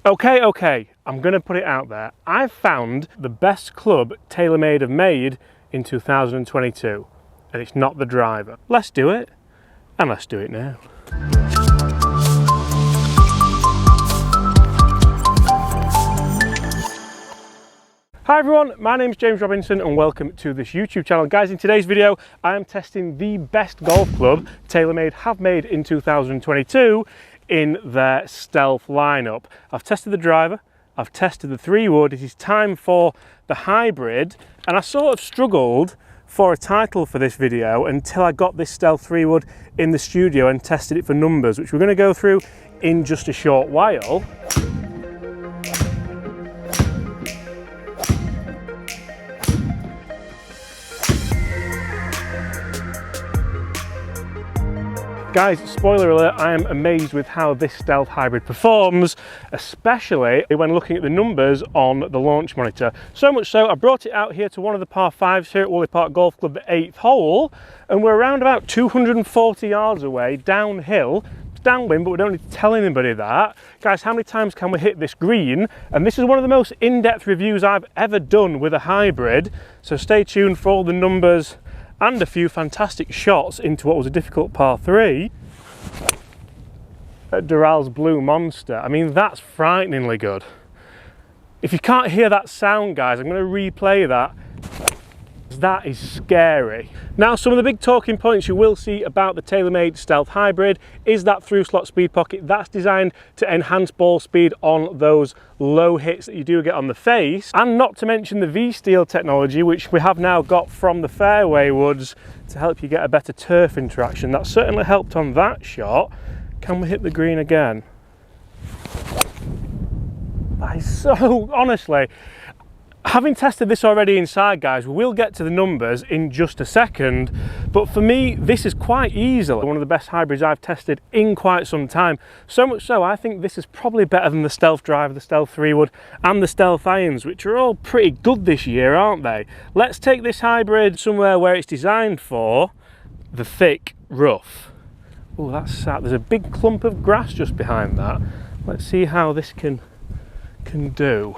Okay, I'm gonna put it out there. I've found the best club TaylorMade have made in 2022, and it's not the driver. Let's do it, and let's do it now. Hi everyone, my name's James Robinson and welcome to this YouTube channel. Guys, in today's video, I am testing the best golf club TaylorMade have made in 2022 in their Stealth lineup. I've tested the driver, I've tested the 3-wood, it is time for the hybrid, and I sort of struggled for a title for this video until I got this Stealth 3-wood in the studio and tested it for numbers, which we're going to go through in just a short while. Guys, spoiler alert, I am amazed with how this Stealth Hybrid performs, especially when looking at the numbers on the launch monitor. So much so, I brought it out here to one of the par 5s here at Woolley Park Golf Club, the 8th hole, and we're around about 240 yards away, downhill. It's downwind, but we don't need to tell anybody that. Guys, how many times can we hit this green? And this is one of the most in-depth reviews I've ever done with a hybrid, so stay tuned for all the numbers and a few fantastic shots into what was a difficult par 3 at Dural's Blue Monster. I mean, that's frighteningly good. If you can't hear that sound, guys, I'm going to replay that. That is scary. Now, some of the big talking points you will see about the TaylorMade Stealth Hybrid is that through slot speed pocket. That's designed to enhance ball speed on those low hits that you do get on the face, and not to mention the V-Steel technology, which we have now got from the fairway woods to help you get a better turf interaction. That certainly helped on that shot. Can we hit the green again? That is so, honestly, having tested this already inside, guys, we will get to the numbers in just a second, but for me, this is quite easily one of the best hybrids I've tested in quite some time. So much so, I think this is probably better than the Stealth driver, the Stealth 3-wood, and the Stealth irons, which are all pretty good this year, aren't they? Let's take this hybrid somewhere where it's designed for the thick rough. Oh, that's sad. There's a big clump of grass just behind that. Let's see how this can do.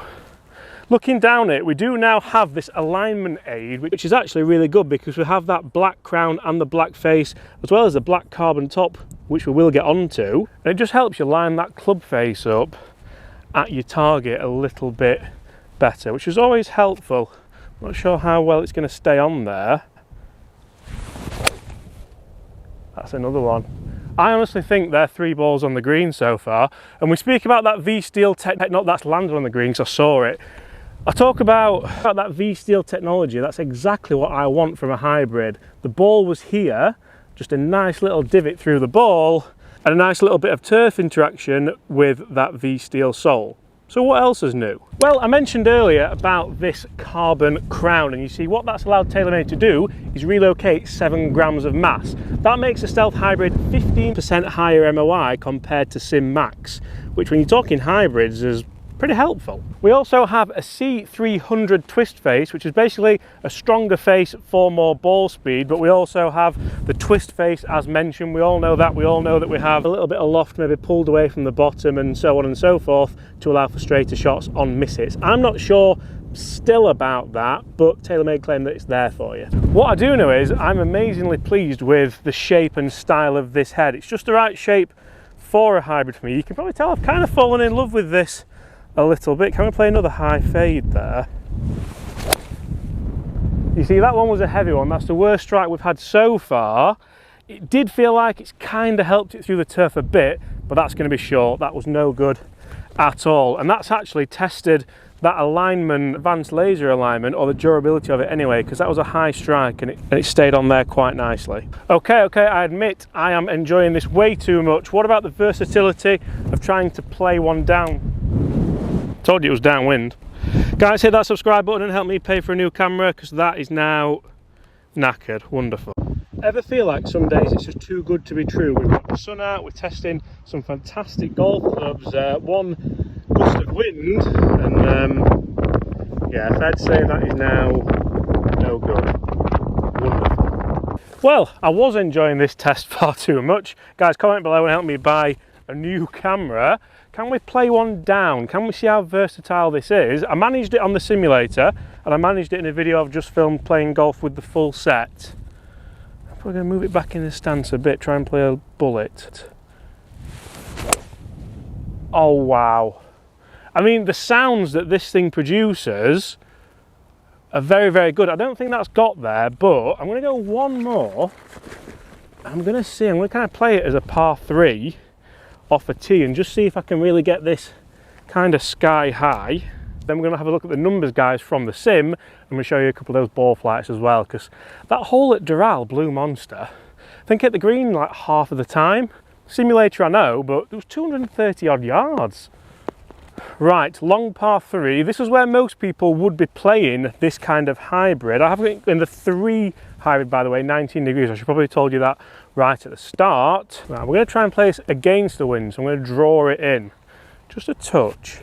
Looking down it, we do now have this alignment aid, which is actually really good because we have that black crown and the black face, as well as the black carbon top, which we will get onto. And it just helps you line that club face up at your target a little bit better, which is always helpful. I'm not sure how well it's going to stay on there. That's another one. I honestly think they're 3 balls on the green so far. And we speak about that V-Steel technology, that's landed on the green because I saw it. I talk about that V-Steel technology. That's exactly what I want from a hybrid. The ball was here, just a nice little divot through the ball, and a nice little bit of turf interaction with that V-Steel sole. So what else is new? Well, I mentioned earlier about this carbon crown, and you see what that's allowed TaylorMade to do is relocate 7 grams of mass. That makes the Stealth Hybrid 15% higher MOI compared to Sim Max, which when you're talking hybrids is pretty helpful. We also have a C300 twist face, which is basically a stronger face for more ball speed, but we also have the twist face as mentioned. We all know that. We all know that we have a little bit of loft maybe pulled away from the bottom and so on and so forth to allow for straighter shots on misses. I'm not sure still about that, but TaylorMade claim that it's there for you. What I do know is I'm amazingly pleased with the shape and style of this head. It's just the right shape for a hybrid for me. You can probably tell I've kind of fallen in love with this a little bit. Can we play another high fade there? You see, that one was a heavy one. That's the worst strike we've had so far. It did feel like it's kind of helped it through the turf a bit, but that's going to be short. That was no good at all. And that's actually tested that alignment, advanced laser alignment, or the durability of it anyway, because that was a high strike and it stayed on there quite nicely. Okay, I admit I am enjoying this way too much. What about the versatility of trying to play one down? Told you it was downwind. Guys, hit that subscribe button and help me pay for a new camera, because that is now knackered. Wonderful. Ever feel like some days it's just too good to be true? We've got the sun out, we're testing some fantastic golf clubs, one gust of wind, and yeah, fair to say that is now no good. Wonderful. Well, I was enjoying this test far too much. Guys, comment below and help me buy a new camera. Can we play one down? Can we see how versatile this is? I managed it on the simulator, and I managed it in a video I've just filmed playing golf with the full set. I'm probably going to move it back in the stance a bit, try and play a bullet. Oh wow. I mean, the sounds that this thing produces are very, very good. I don't think that's got there, but I'm going to go one more. I'm going to kind of play it as a par 3 off a tee and just see if I can really get this kind of sky high. Then we're going to have a look at the numbers, guys, from the sim. I'm going to show you a couple of those ball flights as well, because that hole at Doral, Blue Monster, I think hit the green like half of the time. Simulator I know, but it was 230 odd yards. Right, long par 3. This is where most people would be playing this kind of hybrid. I have it in the 3 hybrid, by the way, 19 degrees. I should probably have told you that right at the start. Right, we're going to try and play this against the wind, so I'm going to draw it in. Just a touch.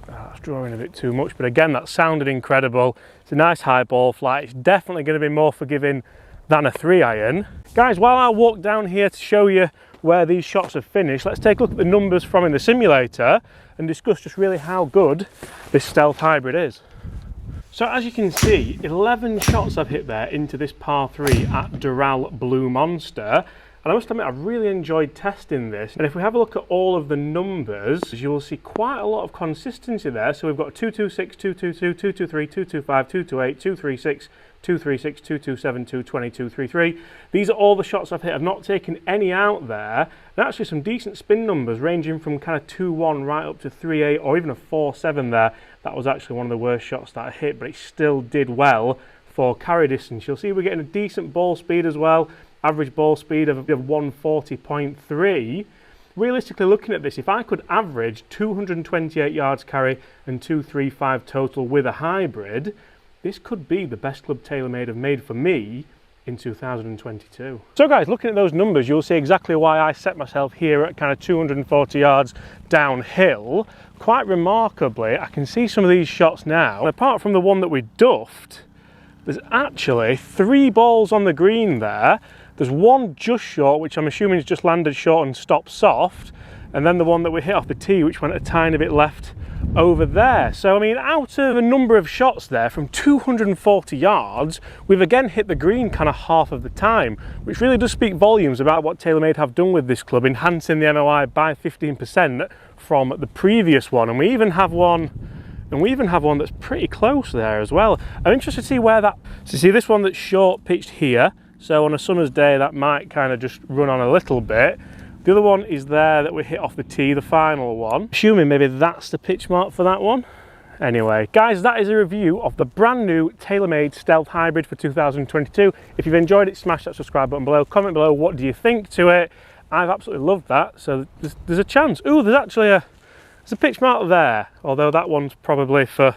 That's drawing a bit too much, but again, that sounded incredible. It's a nice high ball flight. It's definitely going to be more forgiving than a 3-iron. Guys, while I walk down here to show you where these shots have finished, let's take a look at the numbers from in the simulator and discuss just really how good this Stealth Hybrid is. So as you can see, 11 shots I've hit there into this par 3 at Doral Blue Monster. And I must admit, I've really enjoyed testing this. And if we have a look at all of the numbers, you will see quite a lot of consistency there. So we've got 226, 222, 223, 225, 228, 236, 236, 227, 222, 233. These are all the shots I've hit. I've not taken any out there. And actually some decent spin numbers ranging from kind of 2-1 right up to 3-8 or even a 4-7 there. That was actually one of the worst shots that I hit, but it still did well for carry distance. You'll see we're getting a decent ball speed as well. Average ball speed of 140.3. Realistically looking at this, if I could average 228 yards carry and 235 total with a hybrid, this could be the best club TaylorMade have made for me in 2022. So guys, looking at those numbers, you'll see exactly why I set myself here at kind of 240 yards downhill. Quite remarkably, I can see some of these shots now. And apart from the one that we duffed, there's actually 3 balls on the green there. There's one just short, which I'm assuming has just landed short and stopped soft, and then the one that we hit off the tee, which went a tiny bit left over there. So I mean, out of a number of shots there from 240 yards, we've again hit the green kind of half of the time, which really does speak volumes about what TaylorMade have done with this club, enhancing the MOI by 15% from the previous one. And we even have one that's pretty close there as well. I'm interested to see where that, so see this one that's short pitched here, so on a summer's day that might kind of just run on a little bit. The other one is there that we hit off the tee, the final one. Assuming maybe that's the pitch mark for that one. Anyway, guys, that is a review of the brand new TaylorMade Stealth Hybrid for 2022. If you've enjoyed it, smash that subscribe button below. Comment below, what do you think to it? I've absolutely loved that. So there's a chance. Ooh, there's actually there's a pitch mark there. Although that one's probably for,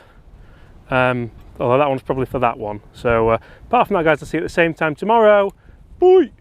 that one. So apart from that, guys, I'll see you at the same time tomorrow. Bye.